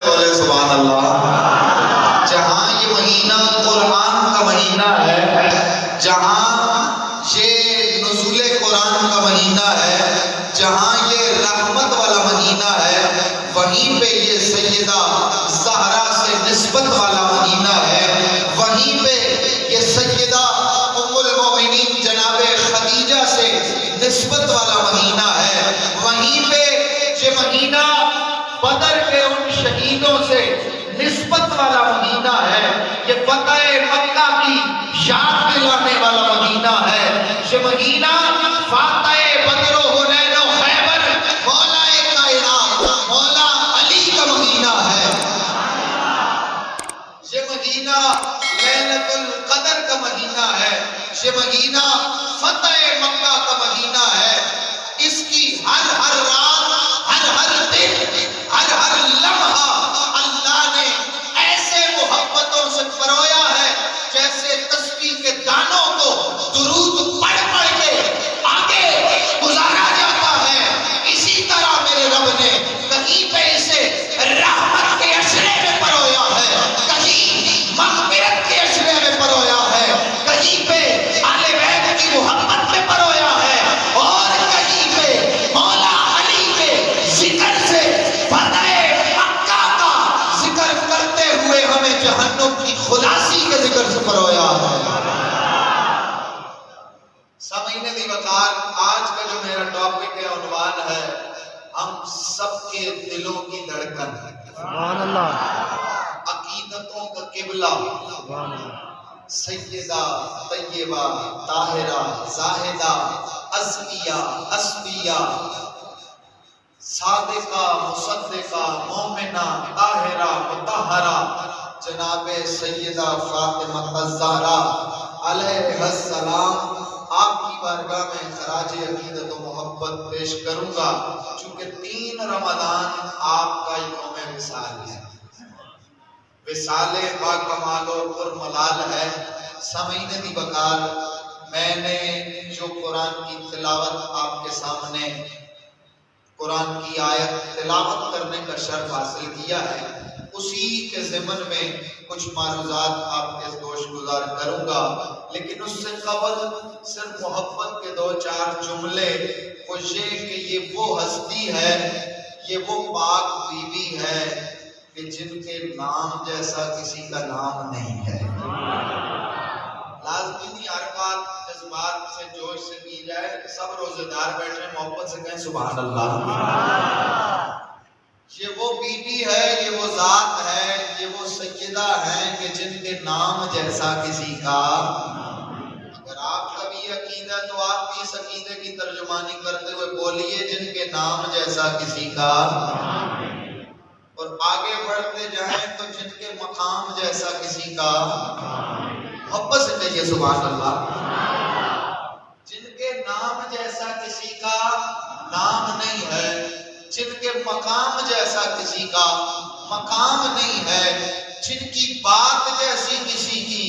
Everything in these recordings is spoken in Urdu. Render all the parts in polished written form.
بولے سبحان اللہ۔ جہاں یہ مہینہ قرآن کا مہینہ ہے، جہاں یہ نزول قرآن کا مہینہ ہے، جہاں یہ رحمت والا مہینہ ہے، وہیں پہ یہ سیدہ زہرا سے نسبت والا مہینہ ہے، وہیں پہ یہ سیدہ ام المومنین جناب خدیجہ سے نسبت والا مہینہ ہے، وہیں پہ یہ مہینہ بدر کے ان شہیدوں سے نسبت والا مہینہ ہے، یہ فتح مکہ کی یاد دلانے والا مہینہ ہے، یہ مہینہ فاتح بدر و حنین و خیبر مولا کائنات مولا علی کا مہینہ ہے، یہ مہینہ لیلۃ القدر کا مہینہ ہے، یہ مہینہ فتح مکہ کا مہینہ ہے۔ اس کی ہر رات، ہر دن، ہر لمحہ اللہ نے ایسے محبتوں سے پرویا ہے جیسے تسبیح کے دانوں کو درود پڑھ پڑھ کے آگے گزارا جاتا ہے، اسی طرح میرے رب نے کہیں پہ اسے رحمت کے اشرے میں پرویا ہے، کہیں مغفرت کے اشرے میں پرویا ہے، کہیں پہ آل بیت کی محبت میں پرویا ہے، اور کہیں پہ مولا علی کے ذکر سے فتح مکہ کا ذکر کرتے ہوئے ہمیں جہنم کی خلاصی کے ذکر سے پرویا ہے۔ سامعین دی وقار، آج کا جو میرا ٹاپک ہے، عنوان ہے ہم سب کے دلوں کی دھڑکن، سبحان اللہ، عقیدتوں کا قبلہ، سبحان اللہ، سیدہ طیبہ طاہرہ زاہدہ ازکیہ اسفیہ صادقہ مصدقہ مومنہ طاہرہ مطہرہ جناب سیدہ فاطمہ الزہرا علیہ السلام، آپ کی بارگاہ میں خراج عقیدت و محبت پیش کروں گا، چونکہ 3 رمضان آپ کا یوم وصال ہے، وصال با کمال و پر ملال ہے۔ سامعین دی وقار، میں نے جو قرآن کی تلاوت آپ کے سامنے قرآن کی آیت تلاوت کرنے کا شرف حاصل کیا ہے، اسی کے ضمن میں کچھ معروضات آپ کے گوش گزار کروں گا، لیکن اس سے قبل صرف محبت کے 2-4 جملے، وہ یہ کہ یہ وہ ہستی ہے، یہ وہ پاک بی بی ہے کہ جن کے نام جیسا کسی کا نام نہیں ہے۔ لازمی نہیں ہر بات جذبات سے جوش سے کی جائے، سب روزے دار بیٹھے محبت سے کہیں سبحان اللہ۔ یہ وہ بی بی ہے، یہ وہ ذات ہے، یہ وہ سیدہ ہیں کہ جن کے نام جیسا کسی کا، اگر آپ کا بھی عقیدہ ہے تو آپ بھی اس عقیدے کی ترجمانی کرتے ہوئے بولیے جن کے نام جیسا کسی کا، اور آگے بڑھتے جائیں تو جن کے مقام جیسا کسی کا، محبت سے کہیے سبحان اللہ۔ جن کے نام جیسا کسی کا نام نہیں ہے، جن کے مقام جیسا کسی کا مقام نہیں ہے، جن کی بات جیسی کسی کی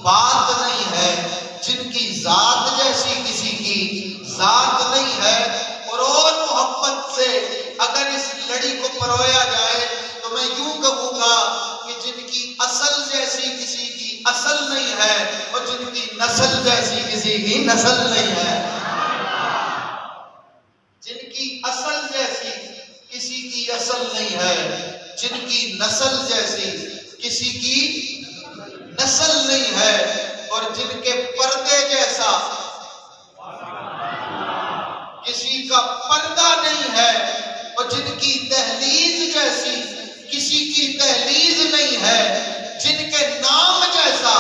بات نہیں ہے، جن کی ذات جیسی کسی کی ذات نہیں ہے، اور محبت سے اگر اس لڑی کو پرویا جائے تو میں یوں کہوں گا کہ جن کی اصل جیسی کسی کی اصل نہیں ہے، اور جن کی نسل جیسی کسی کی نسل نہیں ہے، جن کی اصل جیسی کسی کی اصل نہیں ہے، جن کی نسل جیسی کسی کی نسل نہیں ہے، اور جن کے پردے جیسا کسی کا پردہ نہیں ہے، اور جن کی دہلیز جیسی کسی کی دہلیز نہیں ہے، جن کے نام جیسا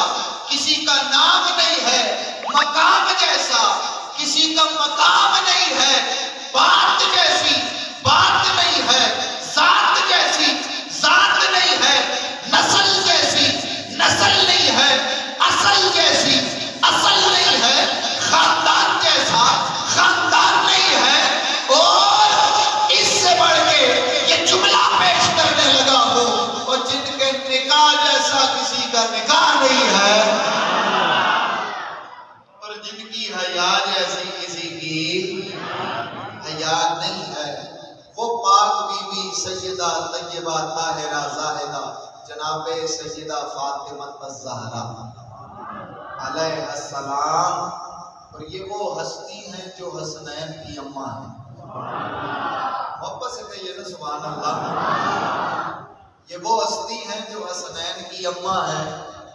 کسی کا نام نہیں ہے، مقام جیسا کسی کا مقام نہیں ہے، بات جیسی بات نہیں ہے، ذات جیسی ذات نہیں ہے، نسل جیسی نسل نہیں ہے، اصل جیسی اصل نہیں ہے، خاندان جیسا خاندان نہیں ہے، اور اس سے بڑھ کے یہ جملہ پیش کرنے لگا ہوں، اور جن کے نکاح جیسا کسی کا نکاح نہیں ہے، اور جن کی حیا جیسی کسی کی طیبہ طاہرہ زاہدہ جناب سیدہ فاطمہ الزہرا علیہ السلام. اور یہ وہ ہستی ہیں جو حسنین کی اماں ہیں. محبت سے کہیے نا سبحان اللہ. یہ وہ ہستی ہیں جو حسنین کی اماں ہیں،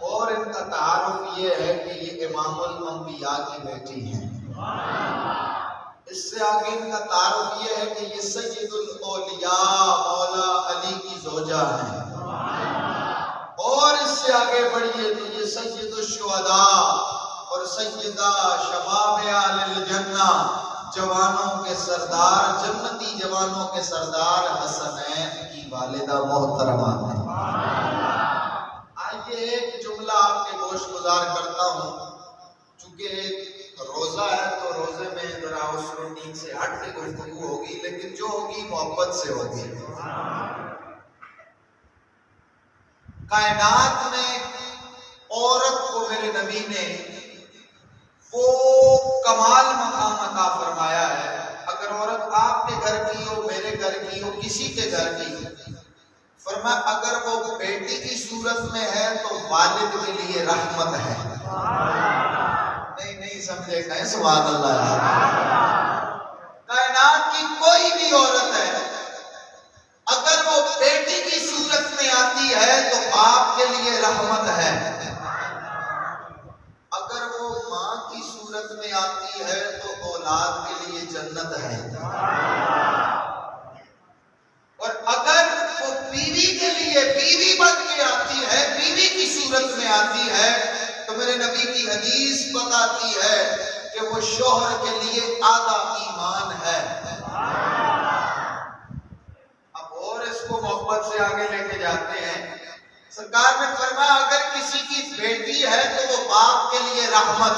اور ان کا تعارف یہ ہے کہ یہ امام الانبیاء کی بیٹی ہیں. اس سے آگے ان کا تعارف یہ ہے کہ یہ سید الاولیاء مولا علی کی زوجہ ہیں. اور اس سے آگے بڑھیے تو یہ سید الشہداء اور سیدہ شباب اہل الجنہ جوانوں کے سردار، جنتی جوانوں کے سردار حسنین کی والدہ محترمہ ہیں. آئیے ایک جملہ آپ کے گوش گزار کرتا ہوں، چونکہ روزہ ہے تو روزے میں ذرا اس روٹین سے ہٹ کے گفتگو ہوگی، لیکن جو ہوگی محبت سے ہوگی. کائنات میں عورت کو میرے نبی نے وہ کمال مقام عطا فرمایا ہے. اگر عورت آپ کے گھر کی ہو، میرے گھر کی ہو، کسی کے گھر کی، فرمایا اگر وہ بیٹی کی صورت میں ہے تو والد کے لیے رحمت ہے. نہیں سمجھے کہیں سبحان اللہ. کائنات کی کوئی بھی عورت ہے، اگر وہ بیٹی کی صورت میں آتی ہے تو باپ کے لیے رحمت ہے. اگر وہ ماں کی صورت میں آتی ہے تو اولاد کے لیے جنت ہے. اور اگر وہ بیوی کے لیے بیوی بن کے آتی ہے، بیوی کی صورت میں آتی ہے، تو میرے نبی کی حدیث بتاتی ہے کہ وہ شوہر کے لیے آدھا ایمان ہے. اب اور اس کو محبت سے آگے لے کے جاتے ہیں. سرکار نے فرمایا اگر کسی کی بیٹی ہے تو وہ باپ کے لیے رحمت،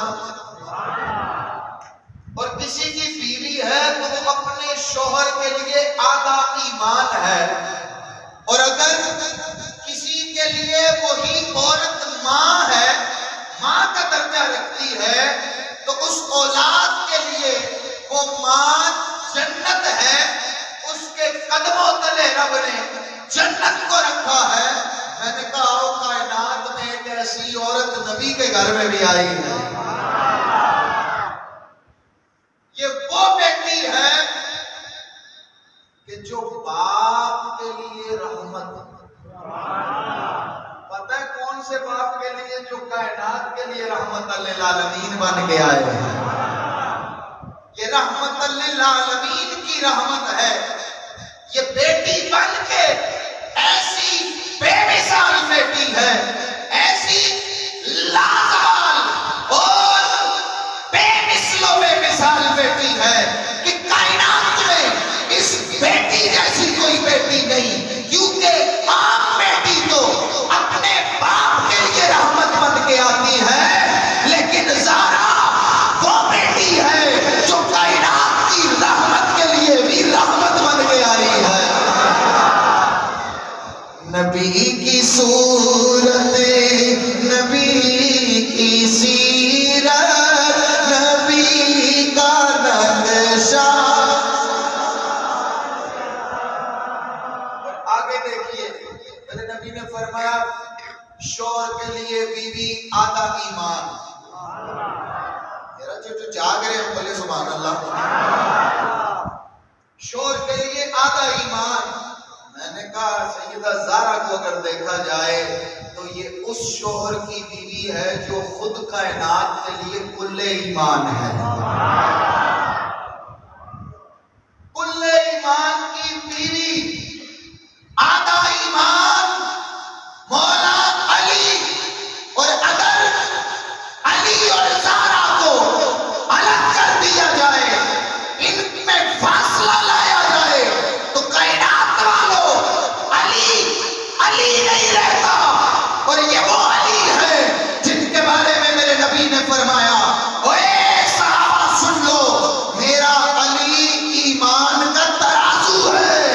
اور کسی کی بیوی ہے تو وہ اپنے شوہر کے لیے آدھا ایمان ہے. اور اگر کسی کے لیے وہی عورت ماں ہے، ماں کا درجہ رکھتی ہے، تو اس اولاد کے لیے وہ ماں جنت ہے. اس کے قدموں تلے رب نے جنت کو رکھا ہے. میں نے کہا او کائنات میں ایک ایسی عورت نبی کے گھر میں بھی آئی ہے. یہ وہ بیٹی ہے کہ جو باپ کے لیے رحمت. پتہ ہے کون سے باپ کے لیے؟ جو کائنات کے لیے رحمت للعالمین بن کے آئے ہیں. یہ رحمت للعالمین کی رحمت ہے. یہ بیٹی بن کے ایسی بے مثال بیٹی ہے، ایسی لازوال اور بے مثل و بے مثال بیٹی ہے کہ کائنات میں اس بیٹی جیسی کوئی بیٹی نہیں. کیونکہ عام بیٹی تو اپنے باپ کے لیے رحمت بن کے آتی ہے، لیکن زہرا وہ بیٹی ہے جو کائنات کی رحمت کے لیے بھی رحمت بن کے آئی ہے. نبی کی صورت، نبی کی سیرت، نبی کا نقشہ. اور آگے دیکھیے میرے نبی نے فرمایا شوہر کے لیے بیوی آدھا ایمان. میرا جو جاگ رہے ہیں بولے سبحان اللہ. شوہر کے لیے آدھا ایمان. میں نے کہا سیدہ زہرا کو اگر دیکھا جائے تو یہ اس شوہر کی بیوی ہے جو خود کائنات کے لیے کل ایمان ہے. کل ایمان کی بیوی، آدھا ایمان مولا علی. اور اگر علی اور زہرا کو الگ کر دیا جائے، ان میں فاصلہ لایا جائے، تو کائنات والوں علی نہیں رہتا. اور یہ وہ علی ہے جن کے بارے میں میرے نبی نے فرمایا اے صحابہ سن لو، میرا علی ایمان کا ترازو ہے.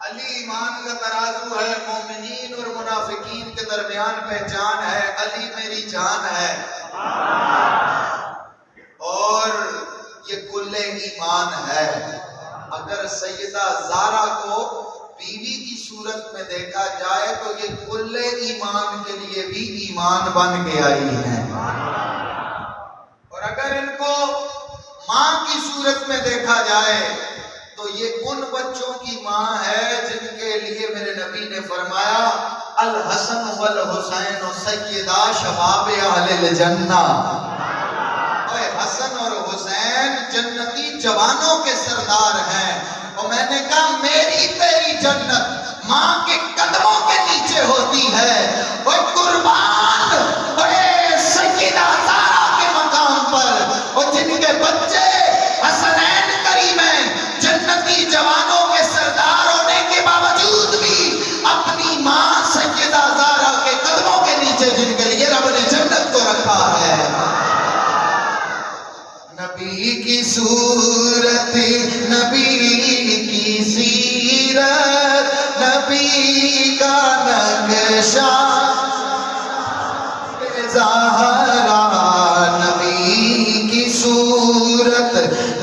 علی ایمان کا ترازو ہے. مومنین اور منافقین کے درمیان پہچان ہے. علی میری جان ہے. اور یہ کل ایمان ہے. اگر سیدہ زارا کو بیوی کی صورت میں دیکھا جائے تو یہ کل ایمان کے لیے بھی ایمان بن کے آئی ہیں، اور اگر ان کو ماں کی صورت میں دیکھا جائے تو یہ ان بچوں کی ماں ہے جن کے لیے میرے نبی نے فرمایا الحسن والحسین سیدا شباب اہل الجنہ، اے حسن اور حسین جنتی جوانوں کے سردار ہیں۔ اور میں نے کہا میری تیری جنت ماں کے قدموں کے نیچے ہوتی ہے، وہ قربان اے سیدہ زارا کے مقام پر، اور جن کے بچے حسنین کریمین جنتی جوانوں کے سردار ہونے کے باوجود بھی اپنی ماں سیدہ زارا کے قدموں کے نیچے جن کے لیے رب نے جنت کو رکھا ہے۔ نبی کی صورت، نبی کی سیرت، نبی کا نقشہ زہرا، نبی کی صورت،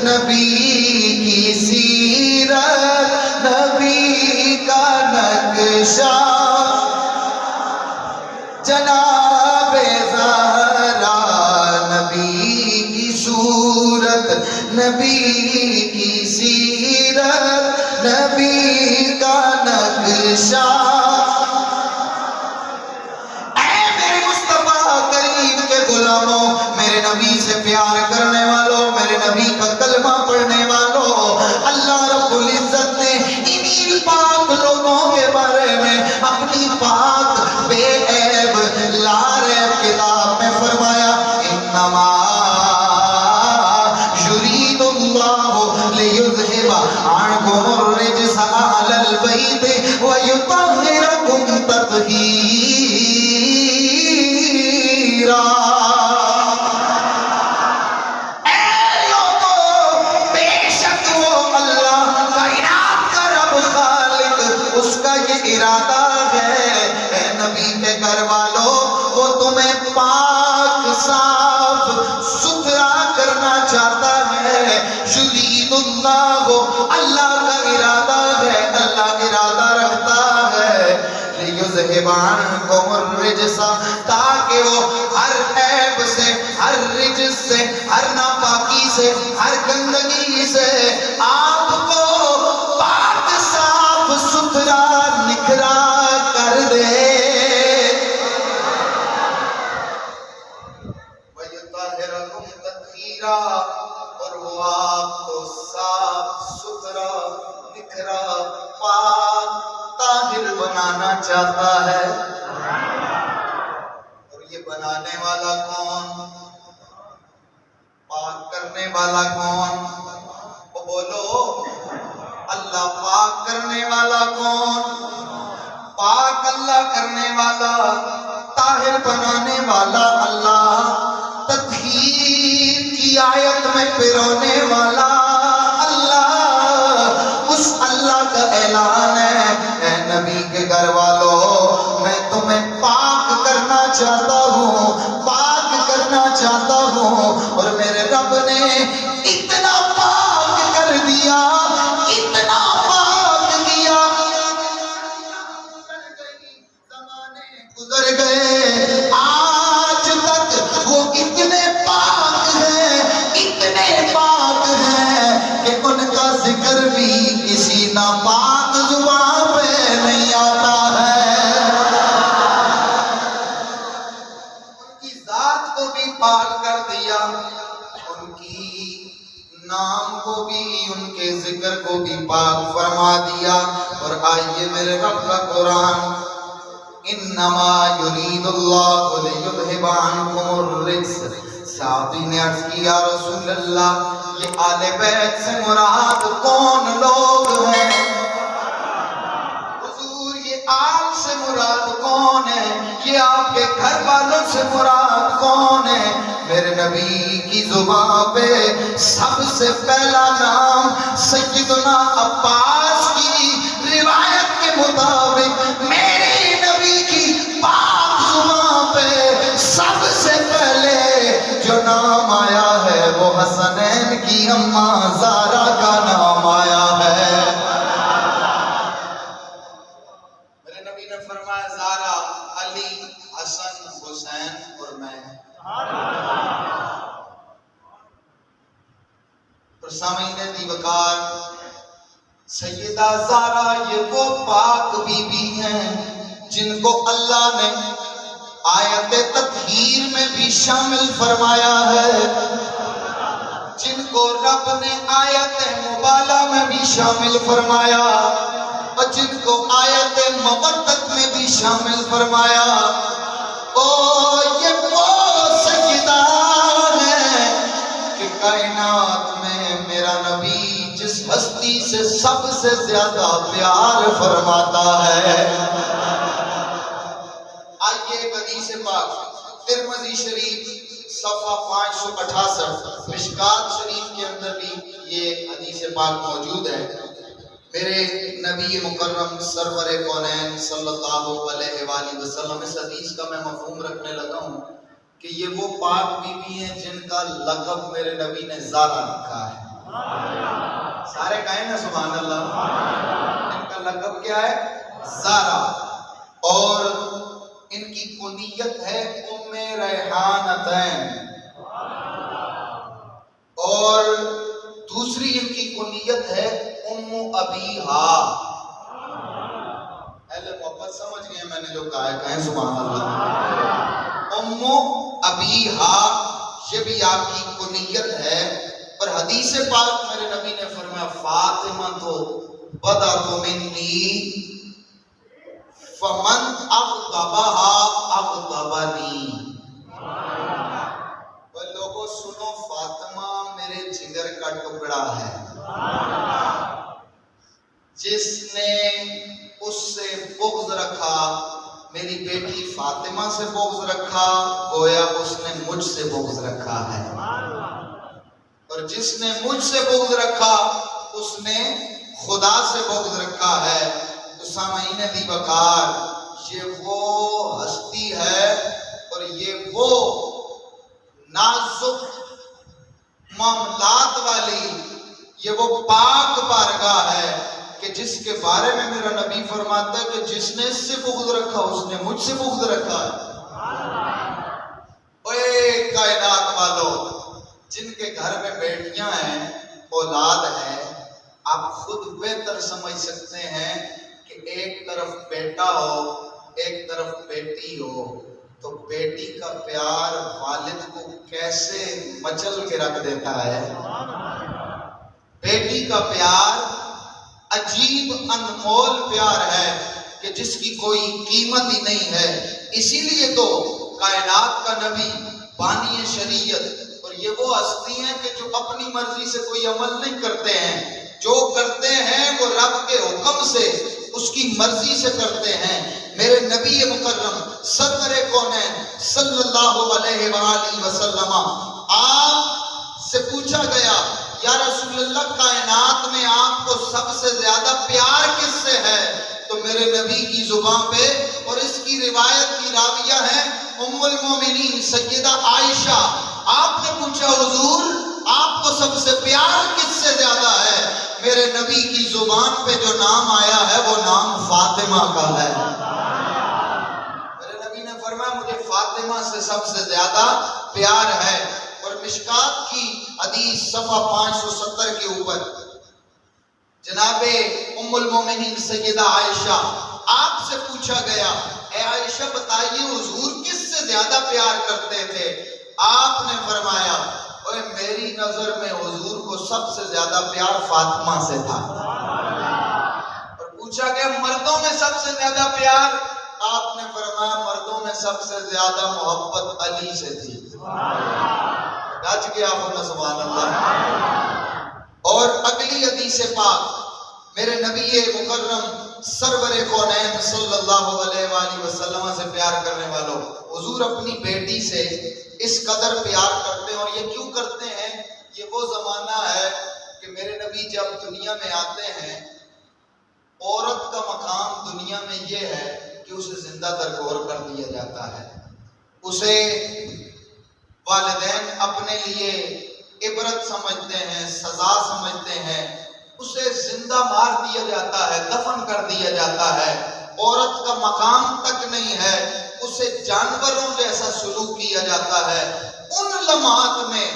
نبی کی سیرت، نبی کا نقشہ جناب زہرا، نبی کی صورت، نبی کی سیرت، نبی کا نقشہ۔ اے میرے مصطفیٰ کریم کے غلاموں، میرے نبی سے پیار کرنے والوں، میرے نبی کا کلمہ پڑھنے والوں، اللہ رب العزت نے انہی پاک لوگوں کے بارے میں اپنی پاک بے عیب لاریب کتاب میں فرمایا انما یرید اللہ لیذہب عنکم الرجس اہل البیت ویطہرکم تطہیرا۔ اے لوگوں، بے شک وہ اللہ کائنات کا رب خالق، اس کا یہ ارادہ ہے اے نبی کے گھر والوں، وہ تمہیں پاک صاف ستھرا کرنا چاہتا ہے۔ یرید اللہ، اللہ کا ارادہ ہے، اللہ ارادہ رکھتا ہے لیذہب عنکم الرجس، تاکہ وہ ہر عیب سے، ہر رجس سے، ہر ناپاکی سے، ہر گندگی سے آپ کو پاک صاف ستھرا نکھرا کر دے۔ وَيُطَهِّرَكُمْ تَطْهِيرًا، اور وہ آپ کو صاف ستھرا نکھرا پاک طاہر بنانا چاہتا ہے۔ اور یہ بنانے والا کون؟ پاک کرنے والا کون؟ وہ بولو، اللہ پاک کرنے والا کون؟ پاک اللہ کرنے والا، طاہر بنانے والا اللہ، تطہیر کی آیت میں پرونے والا اللہ، اس اللہ کا اعلان ہے اے نبی کے گھر والوں، میں تمہیں پاک کرنا چاہتا ہوں، پاک کرنا چاہتا ہوں۔ اور میرے رب نے اتنا پاک کر دیا، اتنا پاک کیا، زمانے گزر گئے، آج تک وہ اتنے پاک ہیں، اتنے پاک ہیں کہ ان کا ذکر بھی کسی ناپاک زبان پہ نہیں آتا ہے۔ ان کی ذات کو بھی پاک کر دیا، ان کی نام کو بھی، ان کے ذکر کو بھی پاک فرما دیا۔ اور آئیے میرے رب کا قرآن، انما یرید اللہ لیذہب عنکم الرجس، صحابی نے عرض کیا یا رسول اللہ، یہ آل بیت سے مراد کون لوگ ہیں؟ حضور یہ آل سے مراد کون ہے؟ یہ آپ کے گھر والوں سے مراد کون ہے؟ میرے نبی کی زبان پہ سب سے پہلا نام سیدنا عباس کی روایت کے مطابق میرے نبی کی پاک زبان پہ سب سے پہلے جو نام آیا ہے وہ حسنین کی اماں زارا کا نام آیا ہے۔ فرمایا زارا، علی، حسن، حسین اور میں. اور سامعین دی وقار، سیدہ زارا یہ وہ پاک بی بی ہیں جن کو اللہ نے آیت تطہیر میں بھی شامل فرمایا ہے، جن کو رب نے آیت مبالہ میں بھی شامل فرمایا اور جن کو آیت مودت میں بھی شامل فرمایا. یہ وہ سیدہ ہے کہ کائنات میں میرا نبی جس ہستی سے سب سے زیادہ پیار فرماتا ہے. آئیے ایک حدیث پاک ترمذی شریف صفحہ 568 مشکات شریف کے اندر بھی یہ حدیث پاک موجود ہے. میرے نبی مکرم سرور کونین صلی اللہ علیہ وآلہ وسلم، اس حدیث کا میں مفہوم رکھنے لگا ہوں کہ یہ وہ پاک بی بی ہیں جن کا لقب میرے نبی نے زارا رکھا ہے. سارے کہیں نا سبحان اللہ. ان کا لقب کیا ہے؟ زارا. اور ان کی کنیت ہے ام ریحانتین، اور دوسری ان کی کنیت ہے ام ابیہا. اہل محبت سمجھ گئے میں نے جو کہا ہے؟ کہیں سبحان اللہ. ام ابیہا یہ بھی آپ کی کنیت ہے. اور حدیث پاک میرے نبی نے فرمایا فاطمہ تو بدا تو منی فمن اغضبہا اغضبنی. لوگوں سنو، فاطمہ میرے جگر کا ٹکڑا ہے. جس نے اس سے بغض رکھا، میری بیٹی فاطمہ سے بغض رکھا، گویا اس نے مجھ سے بغض رکھا ہے. اور جس نے مجھ سے بغض رکھا اس نے خدا سے بغض رکھا ہے. تو سامعین دی وقار، یہ وہ ہستی ہے اور یہ وہ نازک معاملات والی، یہ وہ پاک بارگاہ ہے کہ جس کے بارے میں میرا نبی فرماتا ہے کہ جس نے اس سے بغض رکھا اس نے مجھ سے بغض رکھا ہے. اے کائنات والو، جن کے گھر میں بیٹیاں ہیں، اولاد ہے، آپ خود بہتر سمجھ سکتے ہیں کہ ایک طرف بیٹا ہو ایک طرف بیٹی ہو تو بیٹی کا پیار والد کو کیسے مچل کے رکھ دیتا ہے. بیٹی کا پیار عجیب انمول پیار ہے کہ جس کی کوئی قیمت ہی نہیں ہے. اسی لیے تو کائنات کا نبی، بانی شریعت، اور یہ وہ ہستی ہیں کہ جو اپنی مرضی سے کوئی عمل نہیں کرتے ہیں، جو کرتے ہیں وہ رب کے حکم سے، اس کی مرضی سے کرتے ہیں. میرے نبی مکرم سرور کونین صلی اللہ علیہ وآلہ وسلم، آپ سے پوچھا گیا یا رسول اللہ کائنات میں آپ کو سب سے زیادہ پیار کس سے ہے؟ تو میرے نبی کی زبان پہ، اور اس کی روایت کی راویہ ہے ام المومنین سیدہ عائشہ، آپ نے پوچھا حضور آپ کو سب سے پیار کس سے زیادہ ہے؟ میرے نبی کی زبان پہ جو نام آیا ہے وہ نام فاطمہ کا ہے. میرے نبی نے فرمایا مجھے فاطمہ سے سب سے زیادہ پیار ہے. اور مشکات کی حدیث صفحہ 570 کے اوپر جناب ام المومنین سیدہ عائشہ، آپ سے پوچھا گیا اے عائشہ بتائیے حضور کس سے زیادہ پیار کرتے تھے؟ آپ نے فرمایا اوے میری نظر میں حضور کو سب سے زیادہ پیار فاطمہ سے تھا. اور پوچھا گیا مردوں میں سب سے زیادہ پیار؟ آپ نے فرمایا مردوں میں سب سے زیادہ محبت علی سے تھی. گج گیا ہونا سبحان اللہ. اور اگلی حدیث پاک میرے نبی مکرم سرور کونین صلی اللہ علیہ وآلہ وسلم سے پیار کرنے والوں، حضور اپنی بیٹی سے اس قدر پیار کرتے ہیں. اور یہ کیوں کرتے ہیں؟ یہ وہ زمانہ ہے کہ میرے نبی جب دنیا میں آتے ہیں، عورت کا مقام دنیا میں یہ ہے کہ اسے زندہ درگور کر دیا جاتا ہے. اسے والدین اپنے لیے عبرت سمجھتے ہیں، سزا سمجھتے ہیں. اسے زندہ مار دیا جاتا ہے، دفن کر دیا جاتا ہے. عورت کا مقام تک نہیں ہے، اسے جانوروں جیسا سلوک کیا جاتا ہے۔ ان لمحات میں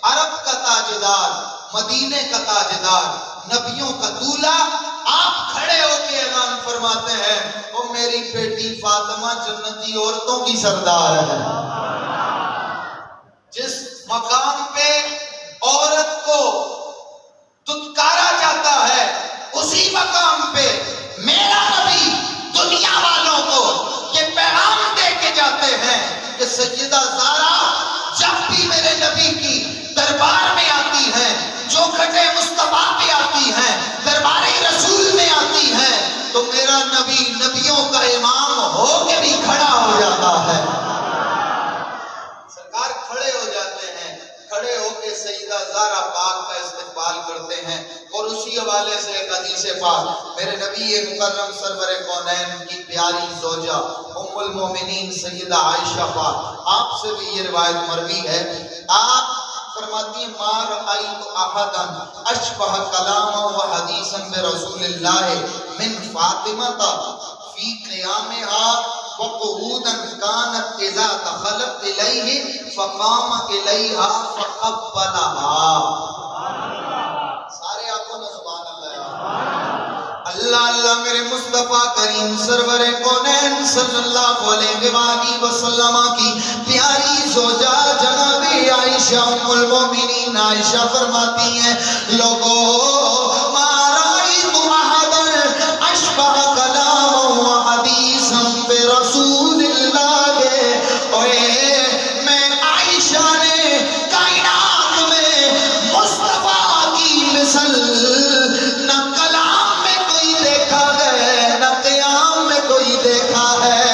عرب کا تاجدار، مدینے کا تاجدار، نبیوں کا دولہا آپ کھڑے ہو کے اعلان فرماتے ہیں، او میری بیٹی فاطمہ جنتی عورتوں کی سردار ہے۔ جس مقام پہ عورت کو دھتکارا جاتا ہے، اسی مقام پہ میرا نبی دنیا والوں کو یہ پیغام دے کے جاتے ہیں کہ سیدہ زہرا جب بھی میرے نبی کی دربار میں آتی ہیں، چوکھٹے مصطفیٰ پہ آتی ہیں، دربار رسول میں آتی ہیں، تو میرا نبی نبیوں کا امام ہو کے بھی کھڑا ہو جاتا ہے۔ سرکار کھڑے ہو جاتے ہیں، کھڑے ہو کے سیدہ زہرا پاک کا استقبال کرتے ہیں، اور اسی حوالے سے ایک حدیث پاک میرے نبی مکرم سرور کونین کی پیاری زوجہ ام المومنین سیدہ عائشہ پاک، آپ سے بھی یہ روایت مروی ہے، آپ فرماتی ہیں ما رأیت احدا اشبہ کلاما و حدیثا برسول اللہ من فاطمہ فی قیامها وقعودا كانت اذا دخلت الیہ فقام الیہا فقبلها۔ سارے آنکھوں نے سبحان اللہ، اللہ اللہ میرے مصطفیٰ کریم سرور کونین صلی اللہ علیہ وآلہ وسلم کی پیاری زوجہ جناب عائشہ ام المومنین عائشہ فرماتی ہیں، لوگوں ما رأیت احدا اشبہ کلاما و حدیثا برسول اللہ، اوے میں عائشہ نے کائنات میں مصطفیٰ کی مثل نہ کلام میں کوئی دیکھا ہے، نہ قیام میں کوئی دیکھا ہے۔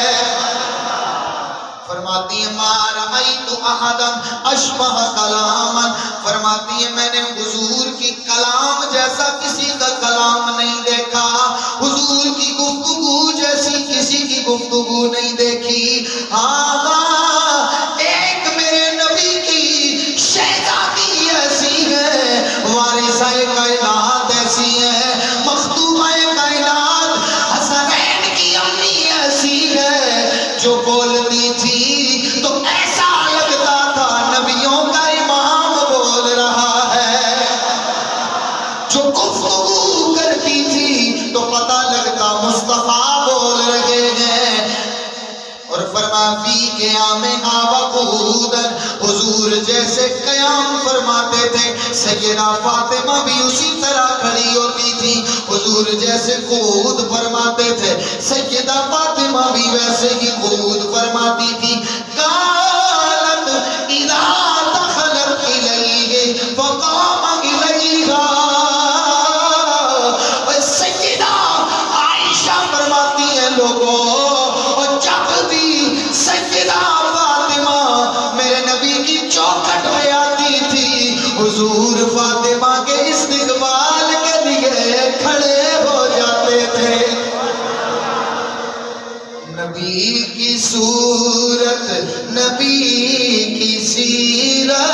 فرماتی ہے ما رأیت احدا اشبہ کلاما، فرماتی ہے میں نے حضور کی کلام جیسا کسی کا کلام نہیں دیکھا، حضور کی گفتگو جیسی کسی کی گفتگو نہیں دیکھی۔ ہاں ایک میرے نبی کی شہزادی ایسی ہے، وارثہ کائنات ایسی ہے، مخدومہ کائنات حسنین کی امی ایسی ہے، جو بولتی تھی تو ایسا لگتا تھا نبیوں کا امام بول رہا ہے، جو گفتگو کرتی تھی تو پتہ لگتا مصطفیٰ بول رہے ہیں۔ اور فرما فی قیامہا وقعودا، حضور جیسے قیام فرماتے تھے سیدہ فاطمہ بھی اسی طرح کھڑی ہوتی تھی، حضور جیسے قعود فرماتے تھے سیدہ فاطمہ بھی ویسے ہی قعود فرماتی تھی۔ قالت اذا دخلت الیہ فقام الیہا، سیدہ عائشہ فرماتی ہیں لوگوں جب بھی سیدہ فاطمہ میرے نبی کی چوکھٹ میں آتی تھی، حضور فاطمہ کے استقبال کے لیے کھڑے ہو جاتے تھے۔ نبی کی صورت، نبی کی سیرت،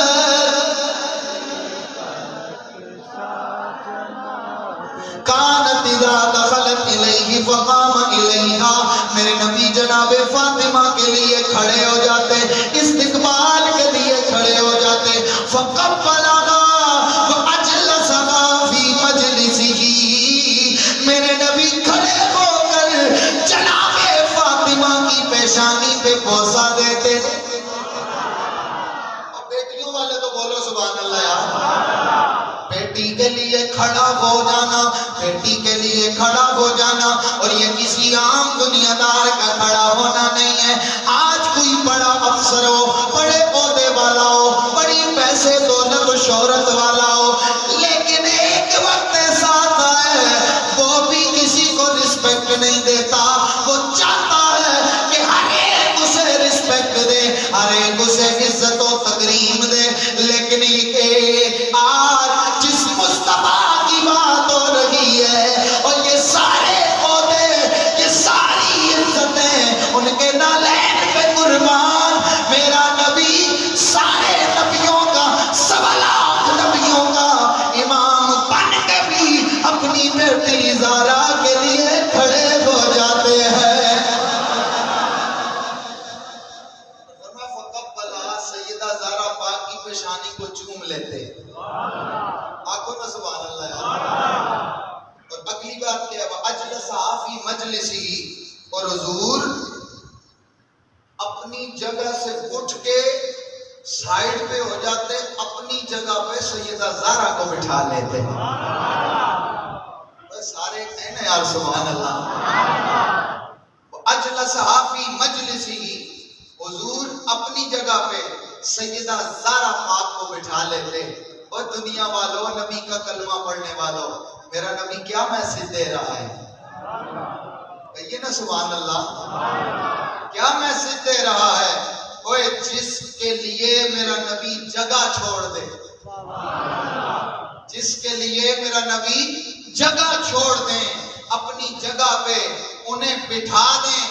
کانت اذا دخلت الیہ فقام الیہا، میرے نبی جناب فاطمہ کے لیے کھڑے ہو جاتے، استقبال کے لیے کھڑے ہو جاتے، فقبلہا واجلسہا فی مجلسہ، میرے نبی کھڑے ہو کر جناب فاطمہ کی پیشانی پہ بوسہ دیتے۔ اب بیٹیوں والے تو بولو سبحان اللہ یار، بیٹی کے لیے کھڑا ہو جانا، بیٹی کے لیے کھڑا ہو جانا، اور یہ کسی عام دنیا دار کا کھڑا ہونا نہیں ہے۔ آج کوئی بڑا افسر ہو، بڑے عہدے والا ہو، بڑی پیسے دولت و شہرت والا ہو، لیکن ایک وقت ایسا آتا ہے وہ بھی کسی کو رسپیکٹ نہیں دیتا، وہ چاہتا ہے کہ ہر ایک اسے رسپیکٹ مجلسی، اور حضور اپنی جگہ سے اٹھ کے سائیڈ پہ ہو جاتے، اپنی جگہ پہ سیدہ زہرا کو بٹھا لیتے. سارے کہنے یار سبحان اللہ. اجلسہا فی مجلسی، حضور اپنی جگہ پہ سیدہ زہرا پاک کو بٹھا لیتے. اور دنیا والوں، نبی کا کلمہ پڑھنے والوں، میرا نبی کیا میسج دے رہا ہے؟ کہیے نا سبحان اللہ. کیا میسج دے رہا ہے؟ اوے جس کے لیے میرا نبی جگہ چھوڑ دے، جس کے لیے میرا نبی جگہ چھوڑ دیں، اپنی جگہ پہ انہیں بٹھا دیں.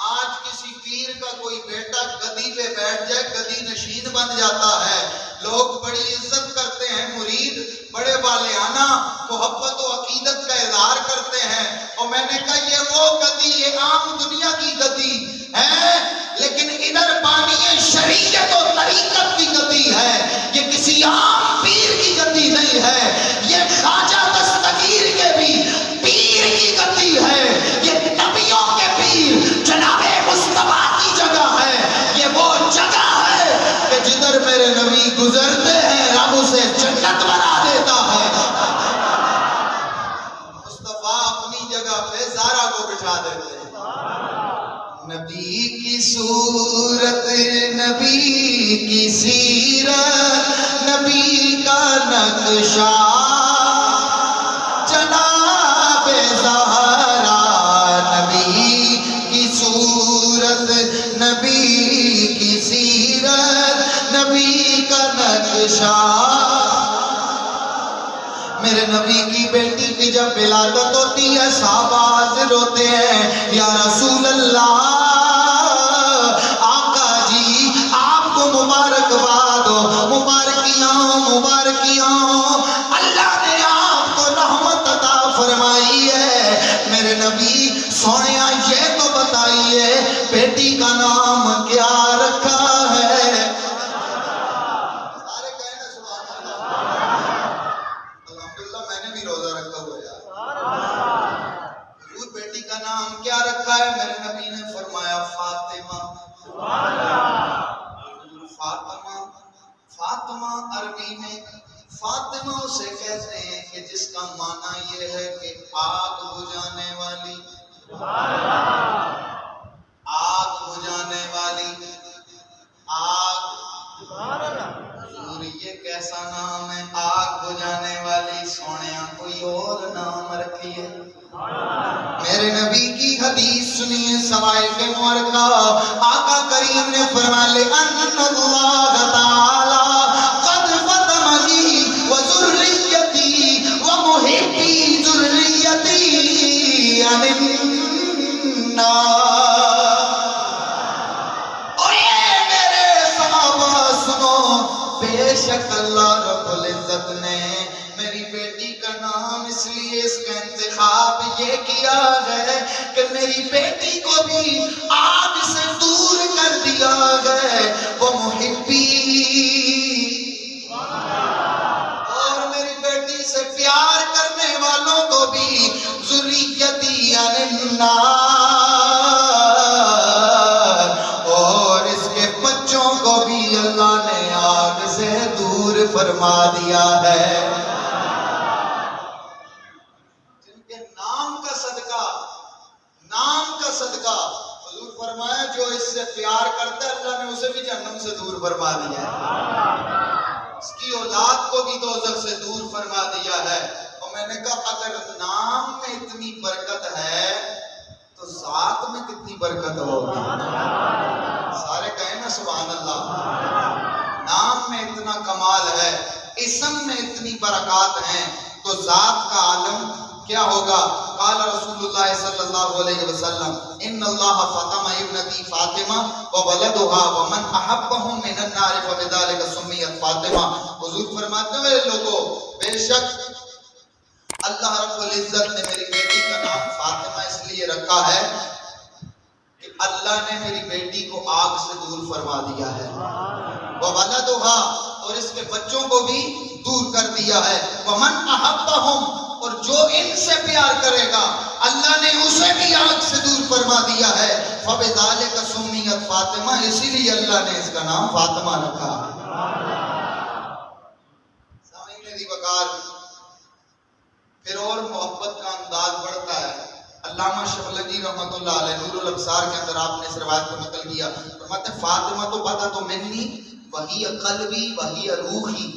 آج کسی پیر کا کوئی بیٹا گدی پہ بیٹھ جائے، گدی نشین بن جاتا ہے، لوگ بڑی عزت کرتے ہیں، مرید بڑے والہانہ محبت و عقیدت کا اظہار کرتے ہیں. اور میں نے کہا یہ وہ گدی، یہ عام دنیا کی گدی ہے، لیکن ادھر بانی شریعت و طریقت کی گدی ہے. یہ کسی عام پیر کی گدی نہیں ہے، یہ خواجہ دستگیر کے بھی پیر کی گدی ہے. یہ نبیوں کے پیر جناب مصطفیٰ کی جگہ ہے. یہ وہ جگہ ہے کہ جدھر میرے نبی گزرتے ہیں رب اسے جنت بنا دیتا ہے. مصطفیٰ اپنی جگہ پہ زہرا کو بٹھا دیتے ہیں. نبی کی صورت، نبی کی سیرت، نبی کا نقشہ، جناب زہرا. نبی کی صورت، نبی کی سیرت، نبی کا نقشہ. میرے نبی کی بیٹی کی جب ولادت ہوتی ہے صحابہ حاضر ہوتے ہیں، یا رسول اللہ آقا جی آپ کو مبارکباد ہو. مبارکیاں مبارکیاں، اللہ نے آپ کو رحمت عطا فرمائی ہے. میرے نبی سونیا یہ تو بتائیے بیٹی کا نام کیا رکھا ہے؟ سارے کہیں نا سبحان اللہ. الحمدللہ میں نے بھی روزہ رکھا ہوا ہے. حضور بیٹی کا نام کیا رکھا ہے؟ میرے نبی نے فرمایا فاطمہ. فاطمہ، فاطمہ عربی میں فاطمہ اسے کہتے ہیں کہ جس کا معنی یہ ہے کہ آگ بجھانے والی، آگ بجھانے والی، آگ. حضور یہ کیسا نام ہے آگ بجھانے والی؟ سونیا کوئی اور نام رکھیے. میرے نبی کی حدیث سنیے سوائے کے مورکہ. آقا کریم نے فرمایا لِأَنَّ اللَّهَ تَعَالَى قَدْ فَتَمَنِي وَذُرِّيَّتِي وَمُحِبِّي ذُرِّيَّتِي عَنِ النَّارِ. بے شک اللہ رب العزت نے میری بیٹی کا نام اس لیے اس کا انتخاب یہ کیا ہے کہ میری بیٹی کو بھی آگ سے دور کر دیا ہے. وہ محبی، اور میری بیٹی سے پیار کرنے والوں کو بھی ذریتی عن النار، اور اس کے بچوں کو بھی اللہ نے آگ سے دور فرما دیا ہے. جن کے نام کا صدقہ، نام کا صدقہ، حضور فرمایا جو اس سے پیار کرتا ہے اللہ نے اسے بھی جہنم سے دور فرما دیا ہے، اس کی اولاد کو بھی دوزخ سے دور فرما دیا ہے. اور میں نے کہا اگر نام میں اتنی برکت ہے تو ذات میں کتنی برکت ہوگی؟ سارے کہیں نا سبحان اللہ. نام میں اتنا کمال ہے، اسم میں اتنی برکات ہیں، تو ذات کا عالم کیا ہوگا؟ قال رسول اللہ صلی اللہ علیہ وسلم ان اللہ فاطمہ ابنتی فاطمہ وولدها ومن احبهم من النار فبذلك سميت فاطمہ. حضور فرماتے ہیں میرے لوگوں، بے شک اللہ رب العزت نے میری بیٹی کا نام فاطمہ اس لیے رکھا ہے کہ اللہ نے میری بیٹی کو آگ سے دور فرما دیا ہے. وولدها، اور اس کے بچوں کو بھی دور کر دیا ہے. ومن احبهم، اور جو ان سے پیار کرے گا اللہ نے اسے بھی آگ سے دور فرما دیا ہے۔ فَبِذَلِكَ سُمِّيَتْ فاطمہ، اسی لیے اللہ نے اس کا نام فاطمہ رکھا۔ سامعین دی وقار، پھر اور محبت کا انداز بڑھتا ہے۔ علامہ شبلنجی رحمۃ اللہ علیہ نور الابصار کے اندر آپ نے اس روایت کو نقل کیا، فرماتے ہیں فاطمہ تو پتا تو منی وہی قلبی وہی روحی۔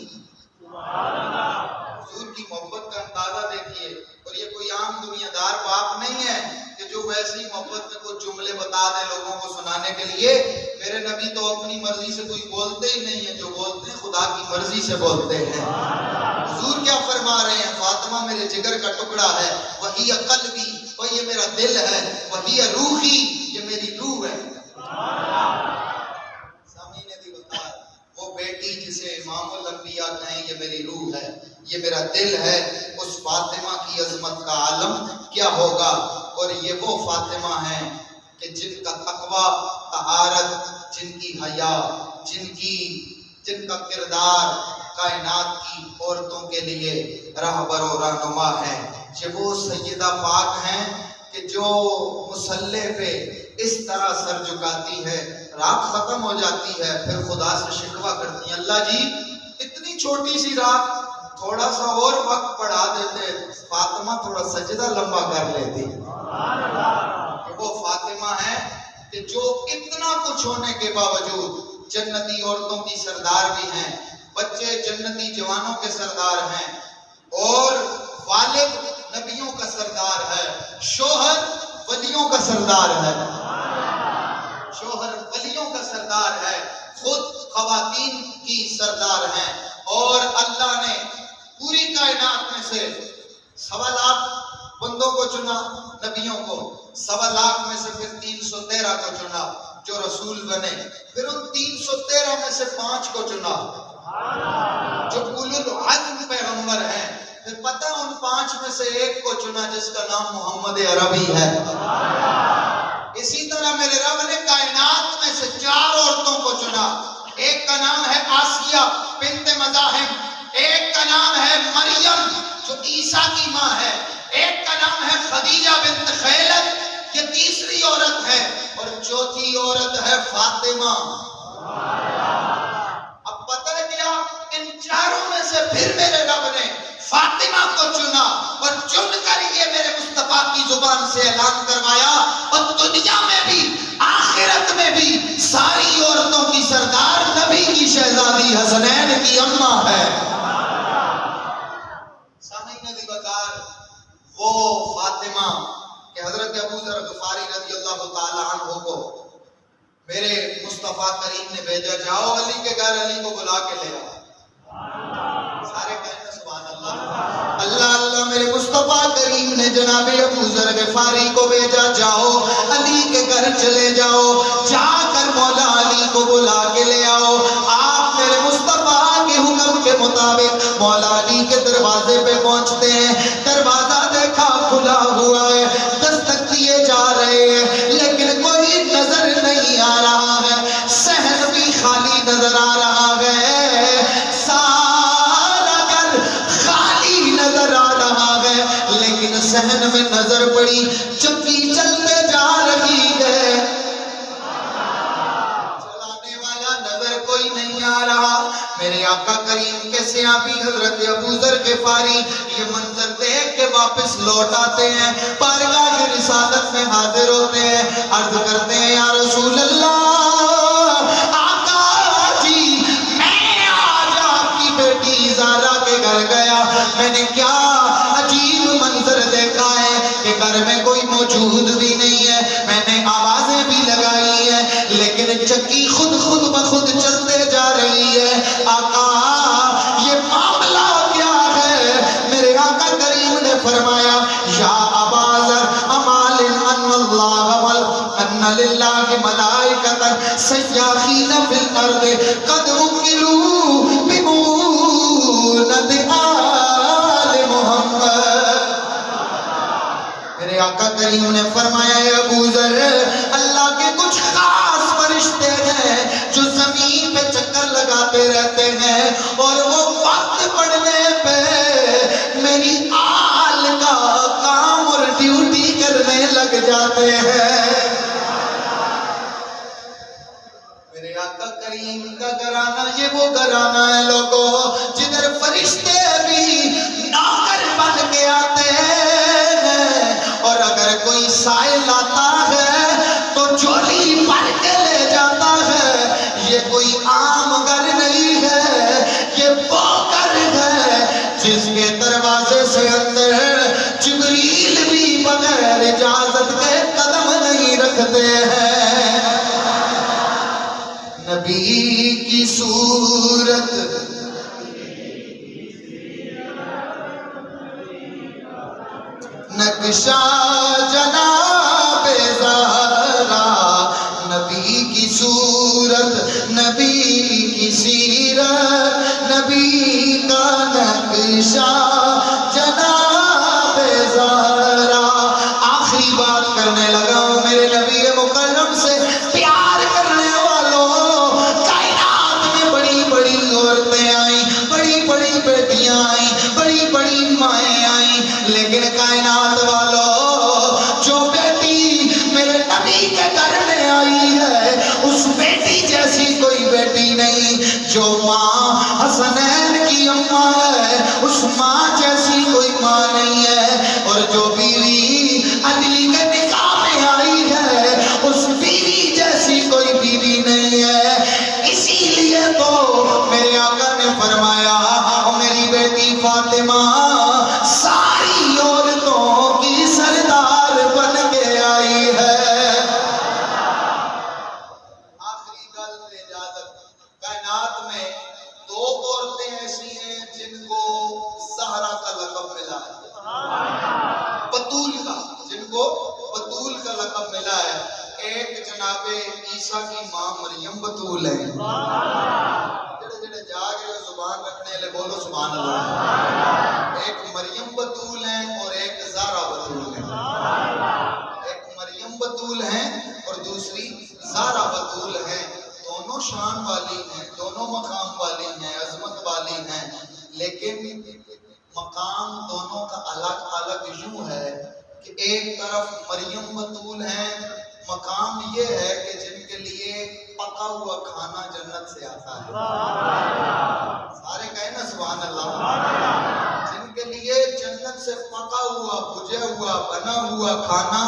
حضور کی محبت کا اندازہ دیکھیے، اور یہ کوئی عام دنیا دار باپ نہیں ہے کہ جو ویسی محبت میں کچھ جملے بتا دیں لوگوں کو سنانے کے لیے۔ میرے نبی تو اپنی مرضی سے کوئی بولتے ہی نہیں ہے، جو بولتے ہیں خدا کی مرضی سے بولتے ہیں۔ حضور کیا فرما رہے ہیں؟ فاطمہ میرے جگر کا ٹکڑا ہے، وہی قلبی، وہ یہ میرا دل ہے، وہی روحی، یہ میری روح ہے۔ سامعین دی وقار، وہ بیٹی جسے امام الانبیاء کہیں یہ میری روح ہے، یہ میرا دل ہے، اس فاطمہ کی عظمت کا عالم کیا ہوگا؟ اور یہ وہ فاطمہ ہیں کہ جن کا تقوی، طہارت، جن کی حیا، جن کا کردار کائنات کی عورتوں کے لیے راہبر و رہنما ہے۔ یہ وہ سیدہ پاک ہیں کہ جو مصلی پہ اس طرح سر جھکاتی ہے، رات ختم ہو جاتی ہے، پھر خدا سے شکوہ کرتی ہیں، اللہ جی اتنی چھوٹی سی رات، تھوڑا سا اور وقت پڑھا دیتے، فاطمہ تھوڑا سجدہ لمبا کر لیتی۔ وہ فاطمہ ہے کہ جو اتنا کچھ ہونے کے باوجود جنتی عورتوں کی سردار بھی ہیں، بچے جنتی جوانوں کے سردار ہیں، اور والد نبیوں کا سردار ہے، شوہر ولیوں کا سردار ہے، شوہر ولیوں کا سردار ہے، خود خواتین کی سردار ہیں، اور اللہ نے پوری کائنات میں سے 1.25 لاکھ بندوں کو چنا، نبیوں کو 1.25 لاکھ میں سے پھر 313 کو چنا جو رسول بنے، پھر ان 313 میں سے 5 کو چنا جو اولو العزم پیغمبر ہیں، پھر پتہ ان 5 میں سے 1 کو چنا جس کا نام محمد عربی ہے۔ اسی طرح میرے رب نے کائنات میں سے 4 عورتوں کو چنا، ایک کا نام ہے آسیہ بنت مزاحم، ایک کا نام ہے مریم جو عیسیٰ کی ماں ہے، ایک کا نام ہے خدیجہ بنت خویلد، یہ تیسری عورت ہے، اور چوتھی عورت ہے فاطمہ۔ اب پتہ ہے کیا؟ ان 4 میں سے پھر میرے رب نے فاطمہ کو چنا، اور چن کر یہ میرے مصطفیٰ کی زبان سے اعلان کروایا، اور دنیا میں بھی آخرت میں بھی ساری عورتوں کی سردار نبی کی شہزادی حسنین کی اماں ہے۔ سامعین دی وقار، وہ فاطمہ کہ حضرت ابو ذر غفاری رضی اللہ تعالی عنہ کو میرے مصطفیٰ کریم نے بھیجا، جاؤ علی کے گھر علی کو بلا کے لے آؤ۔ سارے کہتے سبحان اللہ، اللہ اللہ، میرے مصطفیٰ کریم نے جناب ابو ذر غفاری کو بھیجا، جاؤ علی کے گھر چلے جاؤ، جا کر مولا علی کو بلا کے لے آؤ۔ آپ میرے مصطفیٰ کے حکم کے مطابق مولا علی کے دروازے پہ پہنچتے ہیں، دروازہ دیکھا کھلا ہوا ہے، دستک دیے جا رہے ہیں، لیکن کوئی نظر نہیں آ رہا ہے، صحن بھی خالی نظر آ رہا ہے، سارا گھر خالی نظر آ رہا ہے، لیکن صحن میں نظر پڑی چکی چلتے جا رہی ہے، چلانے والا نظر کوئی نہیں آ رہا۔ میرے آقا کریم کے صحابی حضرت ابو ذر غفاری یہ منظر دیکھ کے واپس لوٹ آتے ہیں، بارگاہ رسالت میں حاضر ہوتے ہیں، عرض کرتے ہیں یا رسول اللہ، آقا جی میں آج آپ کی بیٹی زارا کے گھر گیا، میں نے کیا عجیب منظر دیکھا ہے کہ گھر میں کوئی موجود بھی نہیں ہے، میں نے آوازیں بھی لگائی ہیں لیکن چکی خود بخود چلتے جا رہی ہے، آقا یہ معاملہ کیا ہے؟ میرے آقا کریم نے فرمایا یا ابا ذر امال ان اللہ ان للہ ملائکۃ سیاحین فی الارض قد وکلوا بمونۃ آل محمد۔ میرے آقا کریم نے فرمایا اے ابو ذر، اللہ کے کچھ خاص فرشتے ہیں جو زمین پہ چکر لگاتے رہتے ہیں، اور وہ وقت پڑنے پہ میری آل یہ وہ گھرانہ ہے لوگوں جدھر فرشتے بھی نوکر بن کے آتے ہیں، اور اگر کوئی سائل آتا ہے تو جھولی بھر کے لے جاتا ہے۔ یہ کوئی عام گھر نہیں ہے، یہ وہ گھر ہے جس کے دروازے سے اندر جبریل بھی بغیر اجازت کے قدم نہیں رکھتے ہیں۔ نبی کی صورت نقشہ جناب زہرا، نبی کی صورت، نبی کی سیرت، نبی کا نقشہ جناب زہرا۔ آخری بات کرنے لگا ہوں میرے نبی مکرم سے پیار کرنے والوں، کائنات میں بڑی بڑی عورتیں آئیں، بڑی بڑی بیٹیاں آئیں، بڑی بڑی مائیں آئیں، لیکن کائنات والوں جو بیٹی میرے نبی کے گھر میں آئی ہے اس بیٹی جیسی کوئی بیٹی نہیں۔ جو ماں حسنین کی اماں ہے اس ماں جیسی کوئی ماں نہیں ہے، اور جو بیوی علی کے نکاح میں آئی ہے اس بیوی جیسی کوئی بیوی نہیں ہے۔ اسی لیے تو میرے آقا نے فرمایا میری بیٹی فاطمہ ساری عورتوں کی سردار بن کے آئی ہے۔ آخری گل میں اجازت، کائنات میں دو عورتیں ایسی ہیں جن کو زہرا کا لقب ملا ہے، بطول کا، جن کو بطول کا لقب ملا ہے۔ ایک جناب عیسیٰ کی ماں مریم بطول ہے، جڑے جڑے جا گئے زبان رکھنے لے بولو سبحان اللہ۔ ایک مریم بطول ہے اور ایک زہرا بطول ہے، ایک مریم بطول ہے اور دوسری زہرا بطول ہے۔ دونوں شان والی ہیں، دونوں مقام والی ہیں، عظمت والی ہیں، لیکن مقام دونوں کا الگ الگ یوں ہے کہ ایک طرف مریم بطول ہیں، مقام یہ ہے کہ جن کے لیے پکا ہوا کھانا جنت سے آتا ہے، سارے کہیں نا سبحان اللہ، جن کے لیے جنت سے پکا ہوا بھجا ہوا بنا ہوا کھانا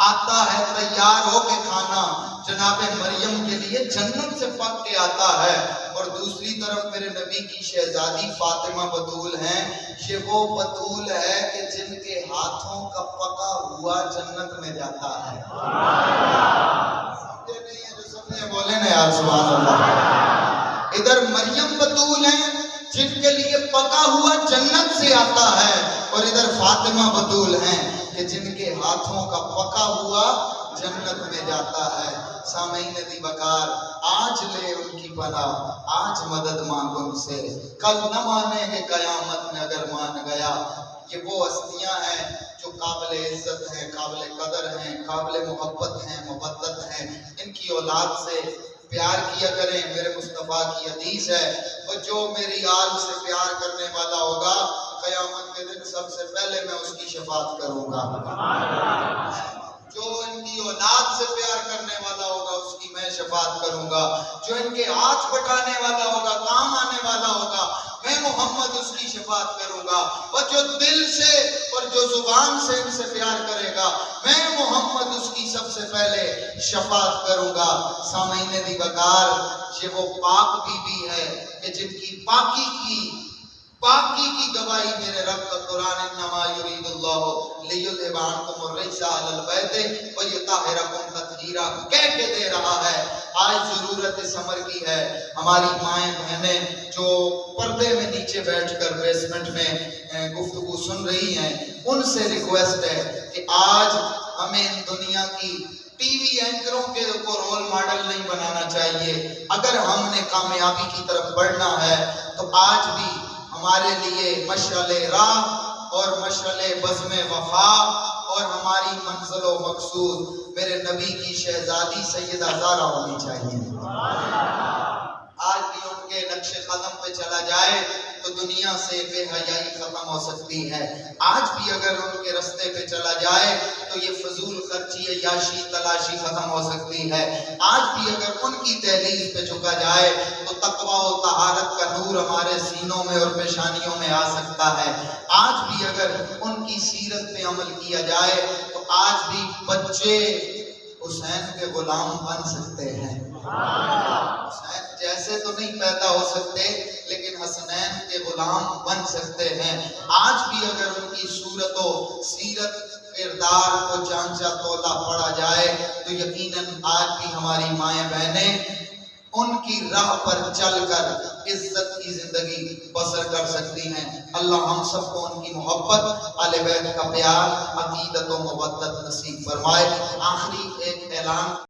آتا ہے، تیار ہو کے کھانا جناب مریم کے لیے جنت سے پک کے آتا ہے۔ اور دوسری طرف میرے نبی کی شہزادی فاطمہ بطول ہیں، یہ وہ بطول ہے کہ جن کے ہاتھوں کا پکا ہوا جنت میں جاتا ہے۔ سمجھے نہیں ہے جو سمجھے بولے نا یار سبحان اللہ۔ ادھر مریم بطول ہیں جن کے لیے پکا ہوا جنت سے آتا ہے، اور ادھر فاطمہ بطول ہیں کہ جن کے ہاتھوں کا پکا ہوا جنت میں جاتا ہے۔ سامعین دی بکار آج لے ان کی پناہ، آج مدد مانگ ان سے، کل نہ مانے گے قیامت میں اگر مان گیا۔ یہ وہ ہستیاں ہیں جو قابل عزت ہیں، قابل قدر ہیں، قابل محبت ہیں، مودت ہیں، ان کی اولاد سے پیار کیا کریں۔ میرے مصطفیٰ کی حدیث ہے اور جو میری آل سے پیار کرنے والا ہوگا قیامت کے دن سب سے پہلے میں اس کی شفاعت کروں گا۔ جو ان کی اولاد سے پیار کرنے والا ہوگا اس کی میں شفاعت کروں گا۔ جو ان کے ہاتھ بٹانے والا ہوگا، کام آنے والا ہوگا، میں محمد اس کی شفاعت کروں گا۔ اور جو دل سے اور جو زبان سے ان سے پیار کرے گا میں محمد اس کی سب سے پہلے شفاعت کروں گا۔ سامعین دی بکار یہ وہ پاک بی بی ہے کہ جن کی پاکی کی گواہی میرے رب کا قرآن انما یرید اللہ لیذھب عنکم الرجس اہل البیت ویطہرکم تطہیرا کہہ کے دے رہا ہے۔ آج ضرورت اس امر کی ہے، ہماری مائیں بہنیں جو پردے میں نیچے بیٹھ کر بیسمنٹ میں گفتگو سن رہی ہیں، ان سے ریکویسٹ ہے کہ آج ہمیں ان دنیا کی ٹی وی اینکروں کے کو رول ماڈل نہیں بنانا چاہیے۔ اگر ہم نے کامیابی کی طرف بڑھنا ہے تو آج بھی ہمارے لیے مشعل راہ اور مشعل بزم وفا اور ہماری منزل و مقصود میرے نبی کی شہزادی سیدہ زہرا ہونی چاہیے۔ آج بھی ان کے نقش قدم پہ چلا جائے تو دنیا سے بے حیائی ختم ہو سکتی ہے. آج بھی اگر ان کے رستے پہ چلا جائے تو یہ فضول خرچی عیاشی تلاشی ختم ہو سکتی ہے. آج بھی اگر ان کی دہلیز پہ جھکا جائے تو تقویٰ و طہارت کا نور ہمارے سینوں میں اور پیشانیوں میں آ سکتا ہے. آج بھی اگر ان کی سیرت پہ عمل کیا جائے تو آج بھی بچے حسین کے غلام بن سکتے ہیں. حسین جیسے تو نہیں پیدا ہو سکتے لیکن حسنین کے غلام بن سکتے ہیں. آج بھی اگر ان کی صورت و سیرت کردار کو جانچا تولا پڑا جائے تو یقیناً آج بھی ہماری مائیں بہنیں ان کی راہ پر چل کر عزت کی زندگی بسر کر سکتی ہیں. اللہ ہم سب کو ان کی محبت، اہل بیت کا پیار، عقیدت و مودت نصیب فرمائے. آخری ایک اعلان